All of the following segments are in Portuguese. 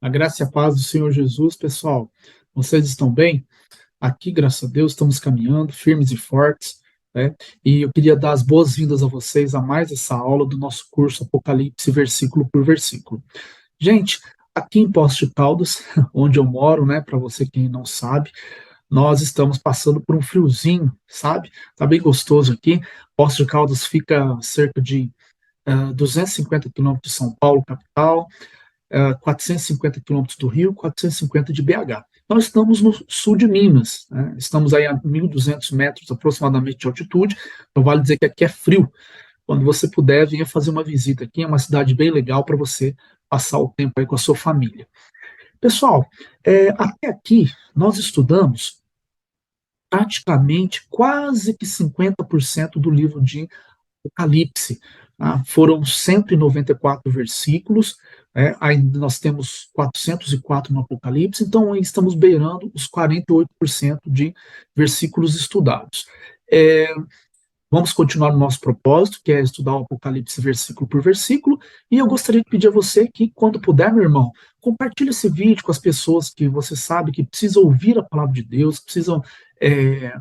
A graça e a paz do Senhor Jesus, pessoal. Vocês estão bem? Aqui, graças a Deus, estamos caminhando firmes e fortes, né? E eu queria dar as boas-vindas a vocês a mais essa aula do nosso curso Apocalipse, versículo por versículo. Gente, aqui em Poços de Caldas, onde eu moro, né? Para você quem não sabe, nós estamos passando por um friozinho, sabe? Tá bem gostoso aqui. Poços de Caldas fica a cerca de 250 quilômetros de São Paulo, capital. 450 quilômetros do Rio, 450 de BH. Nós estamos no sul de Minas, né? Estamos aí a 1.200 metros aproximadamente de altitude, então vale dizer que aqui é frio. Quando você puder, venha fazer uma visita aqui, é uma cidade bem legal para você passar o tempo aí com a sua família. Pessoal, até aqui nós estudamos praticamente quase que 50% do livro de Apocalipse. Tá? Foram 194 versículos, ainda nós temos 404 no Apocalipse, então aí estamos beirando os 48% de versículos estudados. É, Vamos continuar no nosso propósito, que é estudar o Apocalipse versículo por versículo, e eu gostaria de pedir a você que, quando puder, meu irmão, compartilhe esse vídeo com as pessoas que você sabe que precisam ouvir a palavra de Deus, precisam é,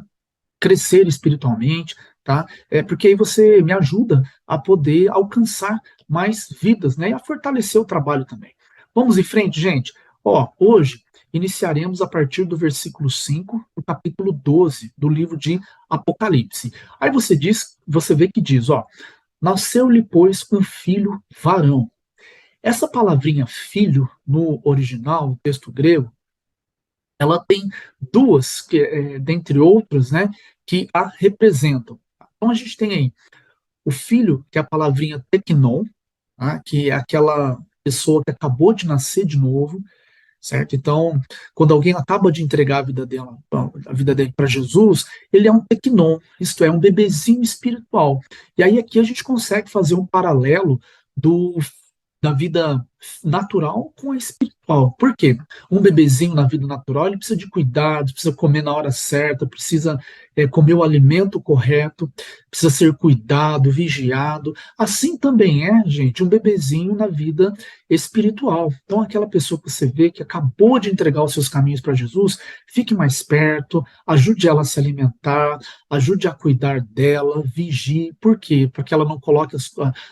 crescer espiritualmente, tá? Porque aí você me ajuda a poder alcançar mais vidas, né? E a fortalecer o trabalho também. Vamos em frente, gente? Ó, hoje iniciaremos a partir do versículo 5 do capítulo 12 do livro de Apocalipse. Aí você vê que diz, ó, nasceu-lhe, pois, um filho varão. Essa palavrinha filho, no original, no texto grego, ela tem duas, dentre outras, né, que a representam. Então a gente tem aí o filho, que é a palavrinha teknon, tá, que é aquela pessoa que acabou de nascer de novo, certo? Então, quando alguém acaba de entregar a vida dele para Jesus, ele é um teknon, isto é, um bebezinho espiritual. E aí aqui a gente consegue fazer um paralelo do da vida natural com a espiritual. Por quê? Um bebezinho na vida natural, ele precisa de cuidados, precisa comer na hora certa, precisa comer o alimento correto, precisa ser cuidado, vigiado. Assim também é, gente, um bebezinho na vida espiritual. Então, aquela pessoa que você vê que acabou de entregar os seus caminhos para Jesus, fique mais perto, ajude ela a se alimentar, ajude a cuidar dela, vigie. Por quê? Para que ela não coloque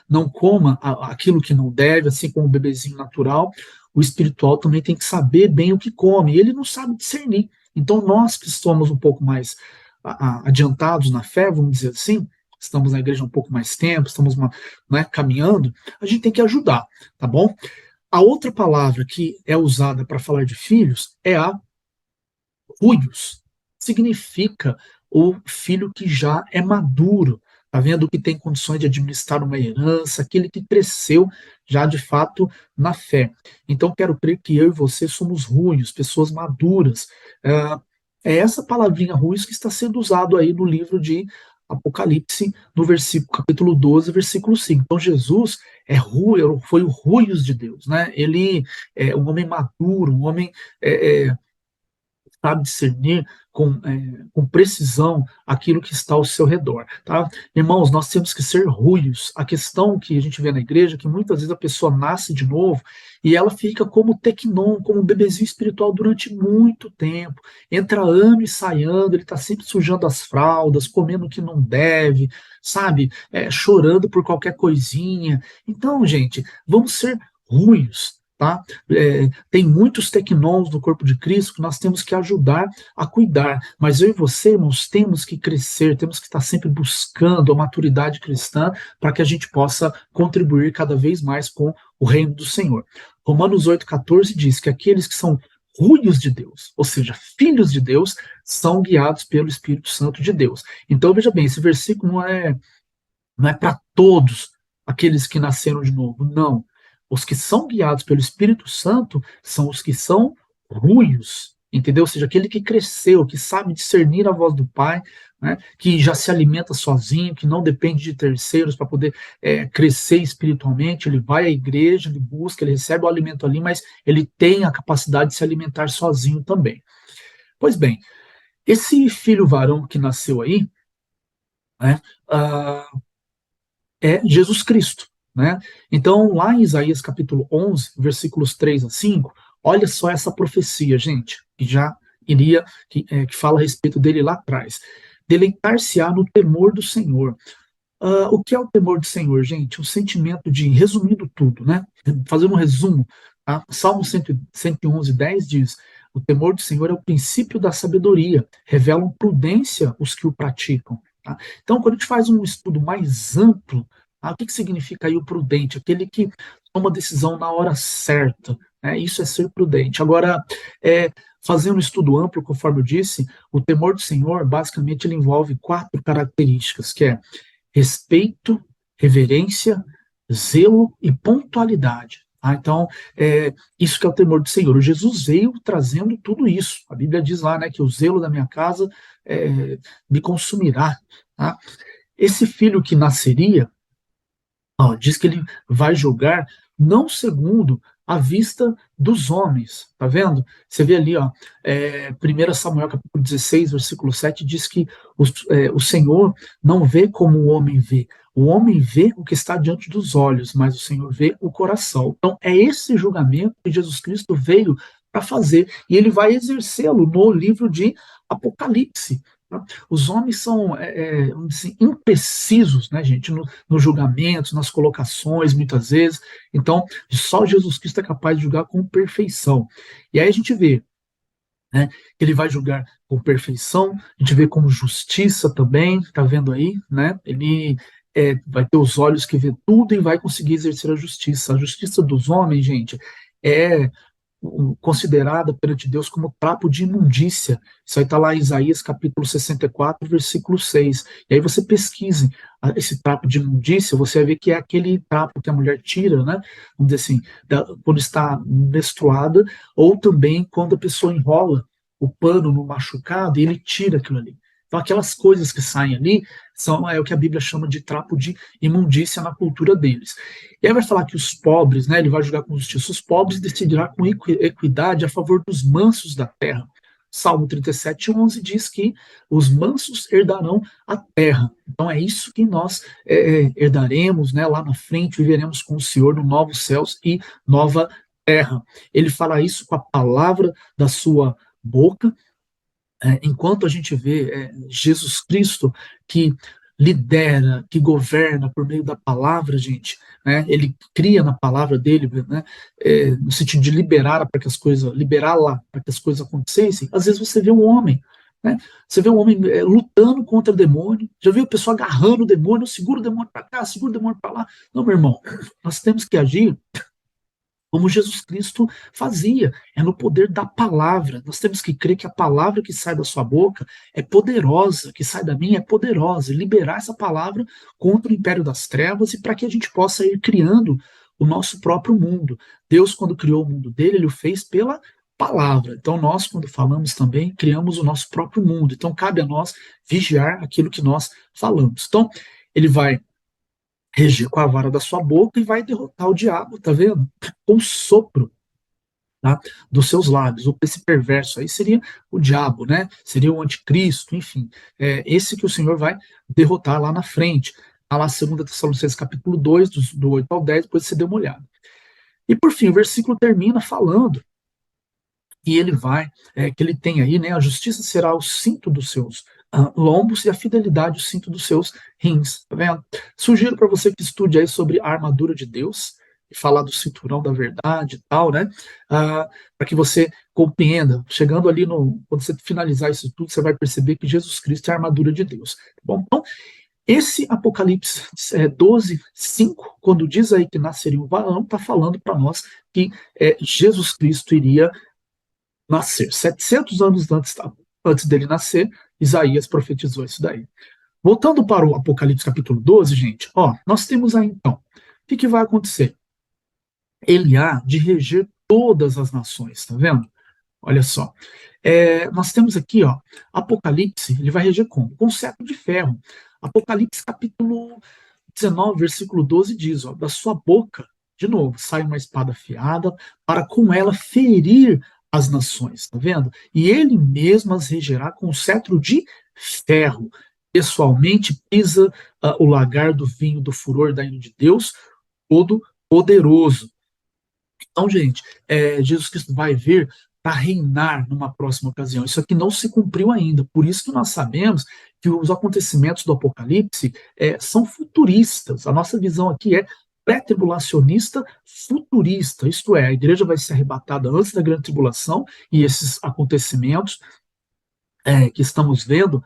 não coma aquilo que não deve, assim como o bebezinho natural, o espiritual também tem que saber bem o que come, e ele não sabe discernir. Então, nós que somos um pouco mais adiantados na fé, vamos dizer assim, estamos na igreja há um pouco mais tempo, estamos caminhando, a gente tem que ajudar, tá bom? A outra palavra que é usada para falar de filhos é a huios. Significa o filho que já é maduro, tá vendo? Que tem condições de administrar uma herança, aquele que cresceu já de fato na fé. Então, quero crer que eu e você somos ruios, pessoas maduras. É essa palavrinha ruios que está sendo usado aí no livro de Apocalipse, no capítulo 12, versículo 5. Então, Jesus foi o ruios de Deus, né? Ele é um homem maduro, um homem sabe discernir com precisão aquilo que está ao seu redor, tá? Irmãos, nós temos que ser ruios. A questão que a gente vê na igreja é que muitas vezes a pessoa nasce de novo e ela fica como tecnon, como um bebezinho espiritual durante muito tempo. Entra ano e sai ano, ele está sempre sujando as fraldas, comendo o que não deve, sabe? Chorando por qualquer coisinha. Então, gente, vamos ser ruios. Tá? Tem muitos tecnons no corpo de Cristo que nós temos que ajudar a cuidar, mas eu e você, nós temos que crescer, temos que estar sempre buscando a maturidade cristã para que a gente possa contribuir cada vez mais com o reino do Senhor. Romanos 8,14 diz que aqueles que são filhos de Deus, ou seja, filhos de Deus, são guiados pelo Espírito Santo de Deus. Então, veja bem, esse versículo não é para todos aqueles que nasceram de novo, não. Os que são guiados pelo Espírito Santo são os que são ruios, entendeu? Ou seja, aquele que cresceu, que sabe discernir a voz do Pai, né? Que já se alimenta sozinho, que não depende de terceiros para poder crescer espiritualmente. Ele vai à igreja, ele busca, ele recebe o alimento ali, mas ele tem a capacidade de se alimentar sozinho também. Pois bem, esse filho varão que nasceu aí, né, é Jesus Cristo, né? Então, lá em Isaías capítulo 11, versículos 3 a 5, Olha só essa profecia, gente, que já iria, que fala a respeito dele lá atrás. Deleitar-se-á no temor do Senhor. O que é o temor do Senhor, gente? O sentimento de, resumindo tudo, né? Fazendo um resumo, tá? Salmo 111, 10 diz: o temor do Senhor é o princípio da sabedoria, revelam prudência os que o praticam. Tá? Então, quando a gente faz um estudo mais amplo, o que significa aí o prudente? Aquele que toma decisão na hora certa, né? Isso é ser prudente. Agora, fazendo um estudo amplo, conforme eu disse, o temor do Senhor, basicamente, ele envolve 4 características, que é respeito, reverência, zelo e pontualidade. Então, isso que é o temor do Senhor. O Jesus veio trazendo tudo isso. A Bíblia diz lá, né, que o zelo da minha casa me consumirá. Tá? Esse filho que nasceria, diz que ele vai julgar não segundo a vista dos homens, tá vendo? Você vê ali, 1 Samuel capítulo 16, versículo 7, diz que o Senhor não vê como o homem vê. O homem vê o que está diante dos olhos, mas o Senhor vê o coração. Então, é esse julgamento que Jesus Cristo veio para fazer, e ele vai exercê-lo no livro de Apocalipse. Tá? Os homens são assim, imprecisos, né, gente, nos julgamentos, nas colocações, muitas vezes. Então, só Jesus Cristo é capaz de julgar com perfeição. E aí a gente vê, né, que ele vai julgar com perfeição, a gente vê como justiça também, tá vendo aí, né? Ele vai ter os olhos que vê tudo e vai conseguir exercer a justiça. A justiça dos homens, gente, é considerada perante Deus como trapo de imundícia. Isso aí está lá em Isaías capítulo 64, versículo 6. E aí você pesquise esse trapo de imundícia, você vai ver que é aquele trapo que a mulher tira, né? Vamos dizer assim, quando está menstruada, ou também quando a pessoa enrola o pano no machucado e ele tira aquilo ali. Então, aquelas coisas que saem ali é o que a Bíblia chama de trapo de imundícia na cultura deles. E aí vai falar que os pobres, né, ele vai julgar com justiça os pobres e decidirá com equidade a favor dos mansos da terra. Salmo 37, 11 diz que os mansos herdarão a terra. Então é isso que nós herdaremos, né, lá na frente, viveremos com o Senhor no novos céus e nova terra. Ele fala isso com a palavra da sua boca, enquanto a gente vê Jesus Cristo que lidera, que governa por meio da palavra, gente, né? Ele cria na palavra dele, né? No sentido de liberar para que as coisas, liberá-la para que as coisas acontecessem. Às vezes você vê um homem, né? Você vê um homem lutando contra o demônio, já viu a pessoa agarrando o demônio, segura o demônio para cá, segura o demônio para lá. Não, meu irmão, nós temos que agir como Jesus Cristo fazia, é no poder da palavra. Nós temos que crer que a palavra que sai da sua boca é poderosa, que sai da minha é poderosa, e liberar essa palavra contra o império das trevas e para que a gente possa ir criando o nosso próprio mundo. Deus, quando criou o mundo dele, ele o fez pela palavra. Então, nós, quando falamos também, criamos o nosso próprio mundo. Então, cabe a nós vigiar aquilo que nós falamos. Então, ele vai reger com a vara da sua boca e vai derrotar o diabo, tá vendo? Com o sopro, tá? Dos seus lábios. Esse perverso aí seria o diabo, né? Seria o anticristo, enfim. Esse que o Senhor vai derrotar lá na frente. Tá lá 2 Tessalonicenses capítulo 2, do 8 ao 10, depois você dê uma olhada. E por fim, o versículo termina falando que ele vai, que ele tem aí, né? A justiça será o cinto dos seus lombos e a fidelidade o cinto dos seus rins, tá vendo? Sugiro para você que estude aí sobre a armadura de Deus e falar do cinturão da verdade e tal, né? Para que você compreenda, chegando ali quando você finalizar isso tudo, você vai perceber que Jesus Cristo é a armadura de Deus, tá bom? Então, esse Apocalipse 12, 5, quando diz aí que nasceria um varão, está falando para nós que Jesus Cristo iria nascer. 700 anos antes dele nascer, Isaías profetizou isso daí. Voltando para o Apocalipse capítulo 12, gente, nós temos aí então, o que vai acontecer? Ele há de reger todas as nações, tá vendo? Olha só. Nós temos aqui, Apocalipse, ele vai reger como? Com cetro de ferro. Apocalipse capítulo 19, versículo 12 diz, da sua boca, de novo, sai uma espada afiada para com ela ferir as nações, tá vendo? E ele mesmo as regerá com um cetro de ferro. Pessoalmente pisa o lagar do vinho do furor da ira de Deus, todo poderoso. Então, gente, Jesus Cristo vai vir para reinar numa próxima ocasião. Isso aqui não se cumpriu ainda. Por isso que nós sabemos que os acontecimentos do Apocalipse são futuristas. A nossa visão aqui é pré-tribulacionista futurista, isto é, a igreja vai ser arrebatada antes da grande tribulação e esses acontecimentos que estamos vendo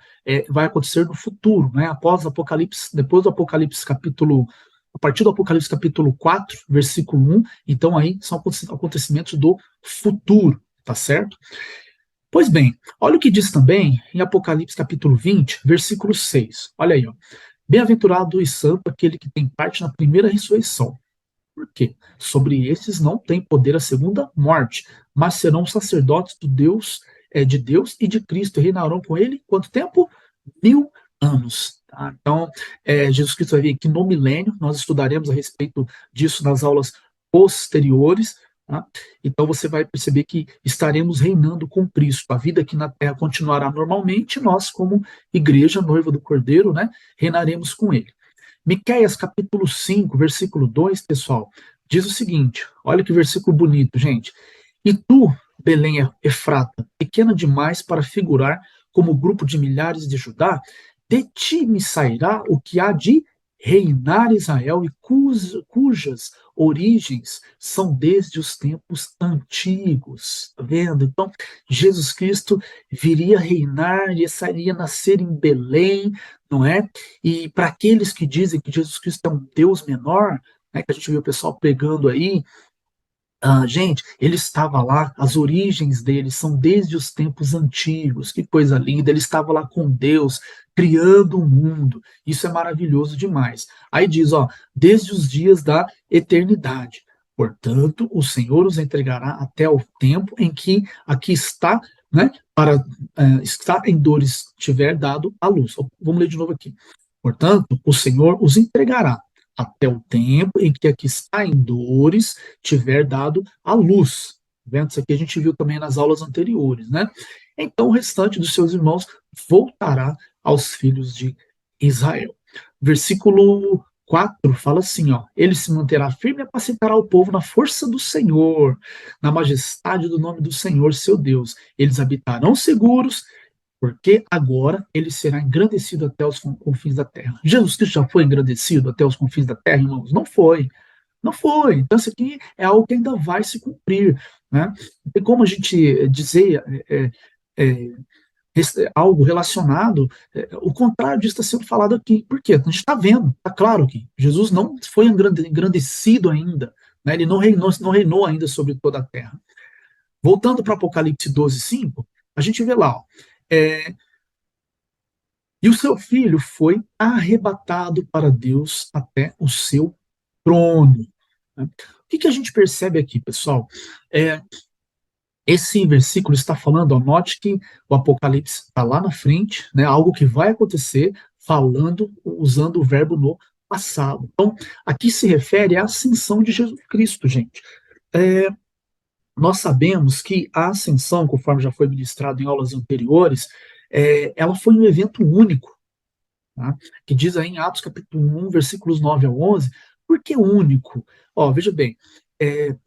vai acontecer no futuro, né? Após Apocalipse, depois do Apocalipse capítulo, a partir do Apocalipse capítulo 4, versículo 1, então aí são acontecimentos do futuro, tá certo? Pois bem, olha o que diz também em Apocalipse capítulo 20, versículo 6. Olha aí, ó. Bem-aventurado e santo aquele que tem parte na primeira ressurreição. Por quê? Sobre esses não tem poder a segunda morte, mas serão sacerdotes do Deus, de Deus e de Cristo, e reinarão com ele quanto tempo? 1000 anos. Tá? Então, Jesus Cristo vai vir aqui no milênio, nós estudaremos a respeito disso nas aulas posteriores. Tá? Então você vai perceber que estaremos reinando com Cristo. A vida aqui na Terra continuará normalmente, nós, como igreja, noiva do Cordeiro, né, reinaremos com ele. Miqueias capítulo 5, versículo 2, pessoal, diz o seguinte, olha que versículo bonito, gente. E tu, Belém Efrata, pequena demais para figurar como grupo de milhares de Judá, de ti me sairá o que há de reinar Israel e cujas origens são desde os tempos antigos. Tá vendo? Então, Jesus Cristo viria reinar e iria nascer em Belém, não é? E para aqueles que dizem que Jesus Cristo é um Deus menor, né, que a gente viu o pessoal pregando aí, gente, ele estava lá, as origens dele são desde os tempos antigos, que coisa linda, ele estava lá com Deus, criando o mundo, isso é maravilhoso demais. Aí diz, ó, desde os dias da eternidade, portanto, o Senhor os entregará até o tempo em que aqui está, né, para estar em dores tiver dado a luz. Vamos ler de novo aqui. Portanto, o Senhor os entregará até o tempo em que aqui está em dores tiver dado a luz. Vendo? Isso aqui a gente viu também nas aulas anteriores, né? Então o restante dos seus irmãos voltará aos filhos de Israel. Versículo 4 fala assim, ó, ele se manterá firme e apacentará o povo na força do Senhor, na majestade do nome do Senhor, seu Deus. Eles habitarão seguros, porque agora ele será engrandecido até os confins da terra. Jesus Cristo já foi engrandecido até os confins da terra, irmãos? Não foi. Não foi. Então, isso aqui é algo que ainda vai se cumprir. Né? Tem como a gente dizer é, algo relacionado, o contrário disso está sendo falado aqui. Por quê? A gente está vendo, está claro que Jesus não foi engrandecido ainda. Né? Ele não reinou ainda sobre toda a terra. Voltando para Apocalipse 12, 5, a gente vê lá, ó, é, e o seu filho foi arrebatado para Deus até o seu trono. Né? O que a gente percebe aqui, pessoal? Esse versículo está falando, ó, note que o Apocalipse está lá na frente, né, algo que vai acontecer, falando, usando o verbo no passado. Então, aqui se refere à ascensão de Jesus Cristo, gente. Nós sabemos que a ascensão, conforme já foi ministrado em aulas anteriores, ela foi um evento único, tá? Que diz aí em Atos capítulo 1, versículos 9 ao 11, por que único? Ó, veja bem,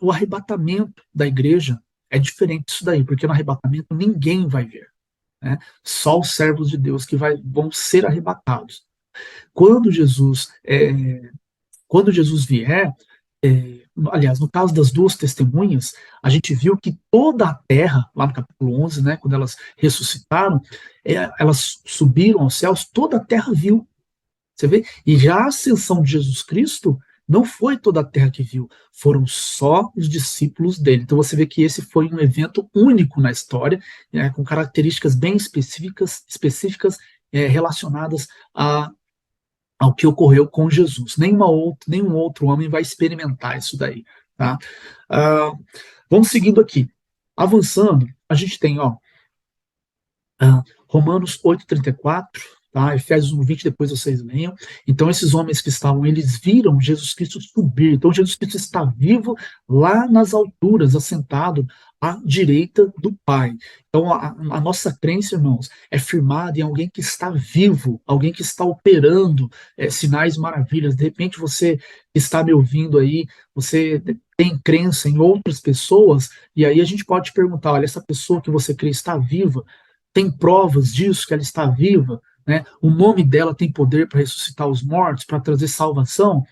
o arrebatamento da igreja é diferente disso daí, porque no arrebatamento ninguém vai ver, né? Só os servos de Deus que vão ser arrebatados. Quando Jesus, quando Jesus vier, aliás, no caso das duas testemunhas, a gente viu que toda a terra, lá no capítulo 11, né, quando elas ressuscitaram, elas subiram aos céus, toda a terra viu. Você vê? E já a ascensão de Jesus Cristo não foi toda a terra que viu, foram só os discípulos dele. Então você vê que esse foi um evento único na história, com características bem específicas relacionadas ao que ocorreu com Jesus. Nenhum outro homem vai experimentar isso daí. Tá? Vamos seguindo aqui. Avançando, a gente tem Romanos 8,34, tá? Efésios 1,20, depois vocês leiam. Então, esses homens que estavam, eles viram Jesus Cristo subir. Então, Jesus Cristo está vivo lá nas alturas, assentado à direita do Pai. Então, a nossa crença, irmãos, é firmada em alguém que está vivo, alguém que está operando sinais, maravilhas. De repente, você está me ouvindo aí, você tem crença em outras pessoas, e aí a gente pode perguntar, olha, essa pessoa que você crê está viva? Tem provas disso, que ela está viva? Né? O nome dela tem poder para ressuscitar os mortos, para trazer salvação?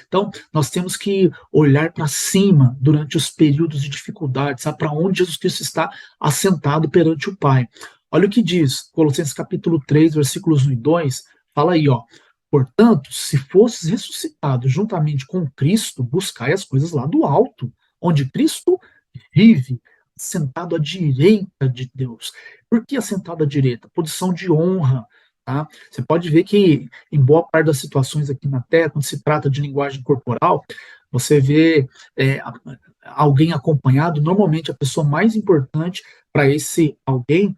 Então, nós temos que olhar para cima durante os períodos de dificuldade, sabe, para onde Jesus Cristo está assentado perante o Pai. Olha o que diz, Colossenses capítulo 3, versículos 1 e 2, fala aí, ó. Portanto, se fosses ressuscitado juntamente com Cristo, buscai as coisas lá do alto, onde Cristo vive, sentado à direita de Deus. Por que assentado à direita? Posição de honra, tá? Você pode ver que, em boa parte das situações aqui na Terra, quando se trata de linguagem corporal, você vê alguém acompanhado, normalmente a pessoa mais importante para esse alguém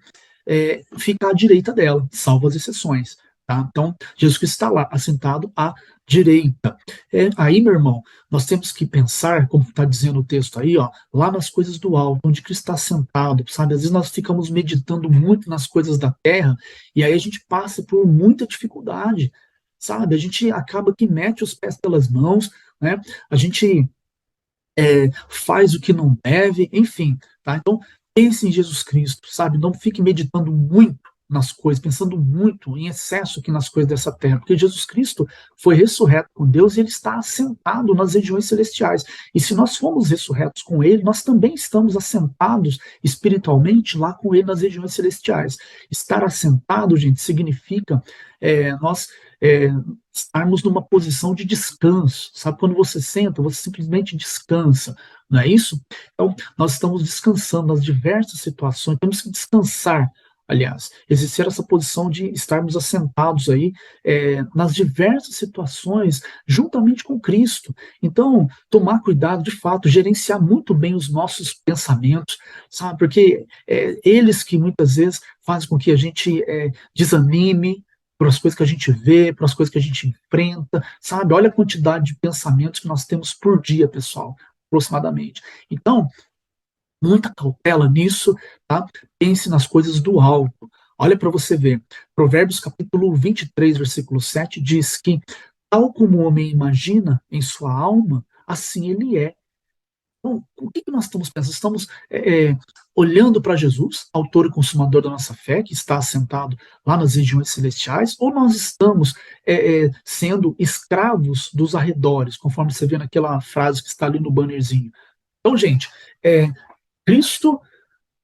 fica à direita dela, salvo as exceções. Tá? Então, Jesus Cristo está lá, assentado à direita. Aí, meu irmão, nós temos que pensar, como está dizendo o texto aí, ó, lá nas coisas do alto, onde Cristo está sentado, sabe? Às vezes nós ficamos meditando muito nas coisas da terra, e aí a gente passa por muita dificuldade, sabe? A gente acaba que mete os pés pelas mãos, né? A gente faz o que não deve, enfim, tá? Então, pense em Jesus Cristo, sabe? Não fique meditando muito nas coisas, pensando muito em excesso aqui nas coisas dessa terra, porque Jesus Cristo foi ressurreto com Deus e ele está assentado nas regiões celestiais. E se nós fomos ressurretos com ele, nós também estamos assentados espiritualmente lá com ele nas regiões celestiais. Estar assentado, gente, significa nós estarmos numa posição de descanso, sabe? Quando você senta, você simplesmente descansa, não é isso? Então, nós estamos descansando nas diversas situações, temos que descansar, aliás, exercer essa posição de estarmos assentados aí nas diversas situações, juntamente com Cristo. Então, tomar cuidado, de fato, gerenciar muito bem os nossos pensamentos, sabe? Porque eles que muitas vezes fazem com que a gente desanime, para as coisas que a gente vê, para as coisas que a gente enfrenta, sabe? Olha a quantidade de pensamentos que nós temos por dia, pessoal, aproximadamente. Então, muita cautela nisso, tá? Pense nas coisas do alto. Olha para você ver. Provérbios capítulo 23, versículo 7 diz que tal como o homem imagina em sua alma, assim ele é. Então, o que nós estamos pensando? Estamos olhando para Jesus, autor e consumador da nossa fé, que está assentado lá nas regiões celestiais, ou nós estamos sendo escravos dos arredores, conforme você vê naquela frase que está ali no bannerzinho? Então, gente, Cristo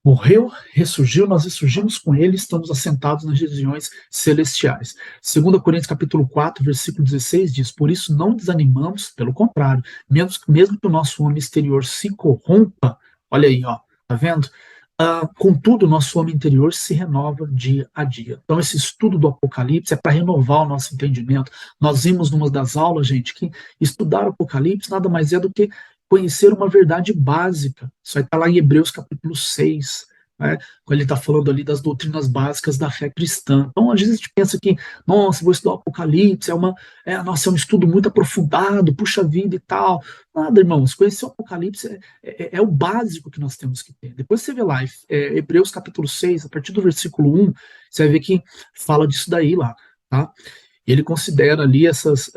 morreu, ressurgiu, nós ressurgimos com ele, estamos assentados nas regiões celestiais. 2 Coríntios capítulo 4, versículo 16 diz, por isso não desanimamos, pelo contrário, mesmo que o nosso homem exterior se corrompa, olha aí, ó, tá vendo? Contudo, o nosso homem interior se renova dia a dia. Então, esse estudo do Apocalipse é para renovar o nosso entendimento. Nós vimos numa das aulas, gente, que estudar o Apocalipse nada mais é do que conhecer uma verdade básica. Isso aí está lá em Hebreus capítulo 6, né? Quando ele está falando ali das doutrinas básicas da fé cristã. Então, às vezes a gente pensa que, nossa, vou estudar o Apocalipse, nossa, é um estudo muito aprofundado, puxa vida e tal. Nada, irmãos, conhecer o Apocalipse é o básico que nós temos que ter. Depois você vê lá, Hebreus capítulo 6, a partir do versículo 1, você vai ver que fala disso daí lá, tá? E ele considera ali essas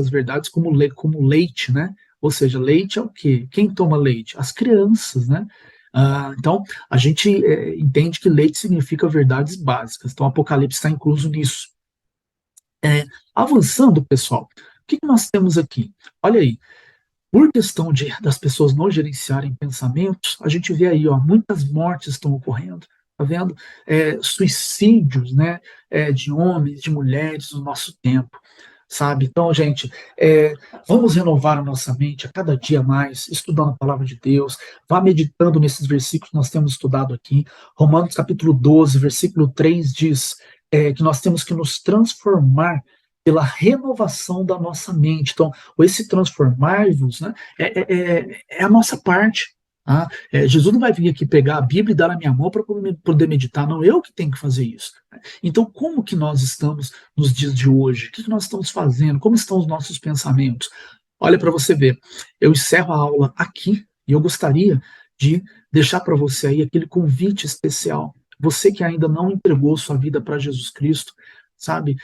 verdades como leite, né? Ou seja, leite é o quê? Quem toma leite? As crianças, né? Então, a gente entende que leite significa verdades básicas. Então, o Apocalipse está incluso nisso. Avançando, pessoal, o que nós temos aqui? Olha aí, por questão das pessoas não gerenciarem pensamentos, a gente vê aí, ó, muitas mortes estão ocorrendo, tá vendo? Suicídios, né, de homens, de mulheres no nosso tempo, sabe? Então, gente, vamos renovar a nossa mente a cada dia mais, estudando a palavra de Deus, vá meditando nesses versículos que nós temos estudado aqui. Romanos capítulo 12, versículo 3 diz que nós temos que nos transformar pela renovação da nossa mente. Então, esse transformar-vos, né, é a nossa parte. Tá? Jesus não vai vir aqui pegar a Bíblia e dar na minha mão para poder meditar, não, eu que tenho que fazer isso. Então, como que nós estamos nos dias de hoje? O que nós estamos fazendo? Como estão os nossos pensamentos? Olha para você ver, eu encerro a aula aqui e eu gostaria de deixar para você aí aquele convite especial. Você que ainda não entregou sua vida para Jesus Cristo, sabe?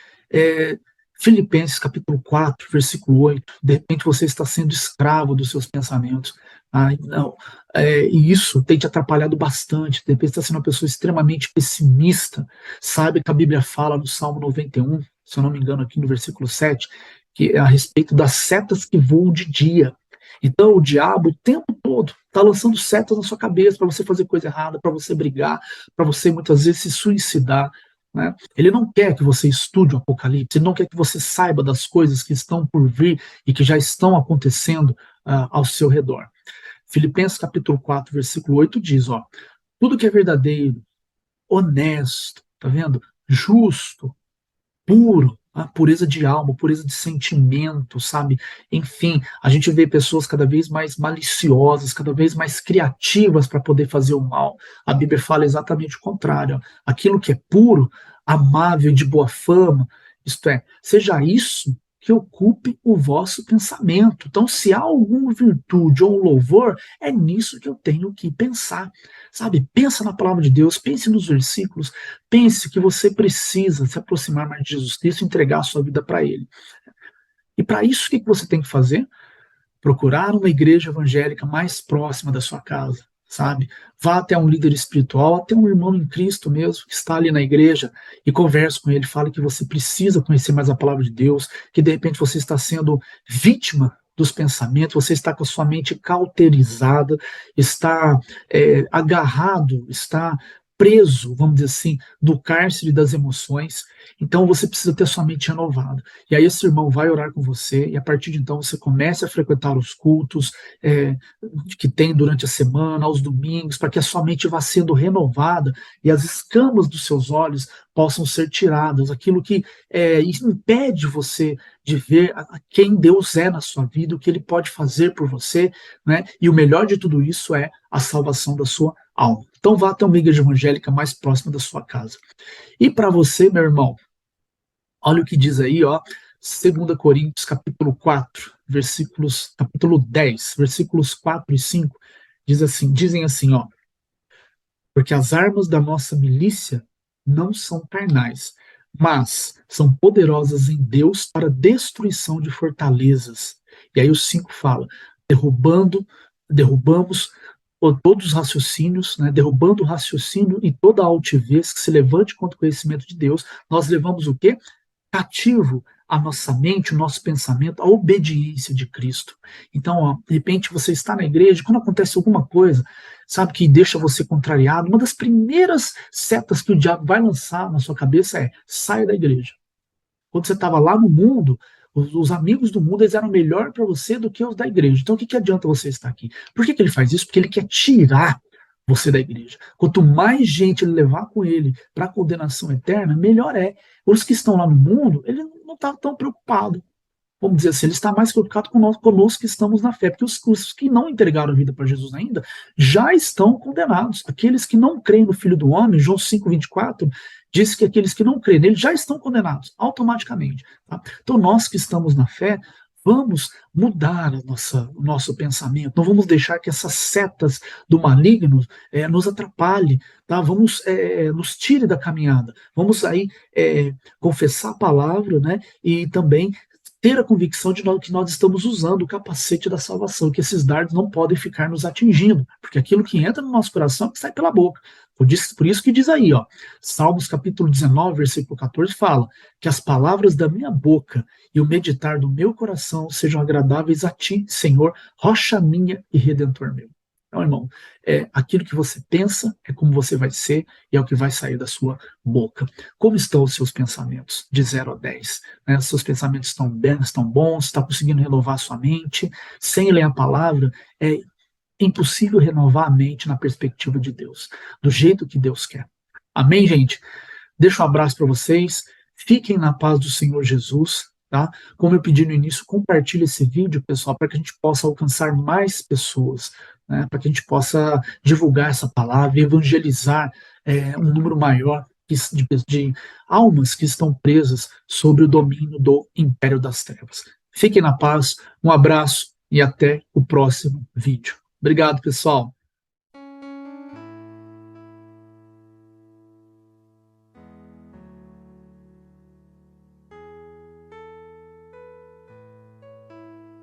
Filipenses capítulo 4, versículo 8, de repente você está sendo escravo dos seus pensamentos. Ai, não. E isso tem te atrapalhado bastante. De repente você está sendo uma pessoa extremamente pessimista. Sabe que a Bíblia fala no Salmo 91, se eu não me engano, aqui no versículo 7, que é a respeito das setas que voam de dia. Então o diabo o tempo todo está lançando setas na sua cabeça para você fazer coisa errada, para você brigar, para você muitas vezes se suicidar. Né? Ele não quer que você estude o Apocalipse, ele não quer que você saiba das coisas que estão por vir e que já estão acontecendo ao seu redor. Filipenses capítulo 4, versículo 8 diz, ó, tudo que é verdadeiro, honesto, tá vendo? Justo, puro, a pureza de alma, pureza de sentimento, sabe? Enfim, a gente vê pessoas cada vez mais maliciosas, cada vez mais criativas para poder fazer o mal. A Bíblia fala exatamente o contrário. Ó. Aquilo que é puro, amável, de boa fama, isto é, seja isso que ocupe o vosso pensamento. Então, se há alguma virtude ou louvor, é nisso que eu tenho que pensar. Sabe? Pensa na palavra de Deus, pense nos versículos, pense que você precisa se aproximar mais de Jesus Cristo e entregar a sua vida para Ele. E para isso, o que você tem que fazer? Procurar uma igreja evangélica mais próxima da sua casa, sabe? Vá até um líder espiritual, até um irmão em Cristo mesmo, que está ali na igreja, e converse com ele, fale que você precisa conhecer mais a palavra de Deus, que de repente você está sendo vítima dos pensamentos, você está com a sua mente cauterizada, está agarrado, está preso, vamos dizer assim, do cárcere das emoções, então você precisa ter sua mente renovada. E aí esse irmão vai orar com você, e a partir de então você começa a frequentar os cultos que tem durante a semana, aos domingos, para que a sua mente vá sendo renovada e as escamas dos seus olhos possam ser tiradas, aquilo que impede você de ver quem Deus é na sua vida, o que Ele pode fazer por você, né? E o melhor de tudo isso é a salvação da sua alma. Então vá até uma igreja evangélica mais próxima da sua casa. E para você, meu irmão, olha o que diz aí, ó, 2 Coríntios, capítulo 4, capítulo 10, versículos 4 e 5, dizem assim, ó, porque as armas da nossa milícia não são carnais, mas são poderosas em Deus para destruição de fortalezas. E aí o 5 fala, derrubamos todos os raciocínios, né, derrubando o raciocínio e toda a altivez que se levante contra o conhecimento de Deus, nós levamos o quê? Cativo a nossa mente, o nosso pensamento, a obediência de Cristo. Então, ó, de repente você está na igreja, quando acontece alguma coisa, sabe, que deixa você contrariado, uma das primeiras setas que o diabo vai lançar na sua cabeça é: saia da igreja. Quando você estava lá no mundo, os amigos do mundo eles eram melhor para você do que os da igreja. Então, o que, que adianta você estar aqui? Por que, que ele faz isso? Porque ele quer tirar você da igreja. Quanto mais gente ele levar com ele para a condenação eterna, melhor é. Os que estão lá no mundo, ele não está tão preocupado. Vamos dizer assim, ele está mais preocupado conosco que estamos na fé, porque os que não entregaram a vida para Jesus ainda já estão condenados. Aqueles que não creem no Filho do Homem, João 5,24, diz que aqueles que não creem nele já estão condenados, automaticamente. Tá? Então nós que estamos na fé, vamos mudar o nosso pensamento, não vamos deixar que essas setas do maligno nos atrapalhem, tá? Vamos nos tire da caminhada, vamos aí confessar a palavra, né? E também ter a convicção de que nós estamos usando o capacete da salvação, que esses dardos não podem ficar nos atingindo, porque aquilo que entra no nosso coração é que sai pela boca. Por isso que diz aí, ó, Salmos capítulo 19, versículo 14, fala que as palavras da minha boca e o meditar do meu coração sejam agradáveis a ti, Senhor, rocha minha e redentor meu. Então, irmão, aquilo que você pensa é como você vai ser e é o que vai sair da sua boca. Como estão os seus pensamentos? De 0 a 10. Né? Seus pensamentos estão bem, estão bons? Está conseguindo renovar a sua mente? Sem ler a palavra, é impossível renovar a mente na perspectiva de Deus, do jeito que Deus quer. Amém, gente? Deixo um abraço para vocês. Fiquem na paz do Senhor Jesus. Tá? Como eu pedi no início, compartilhe esse vídeo, pessoal, para que a gente possa alcançar mais pessoas, né? Para que a gente possa divulgar essa palavra, evangelizar um número maior de almas que estão presas sobre o domínio do império das trevas. Fiquem na paz, um abraço e até o próximo vídeo. Obrigado, pessoal.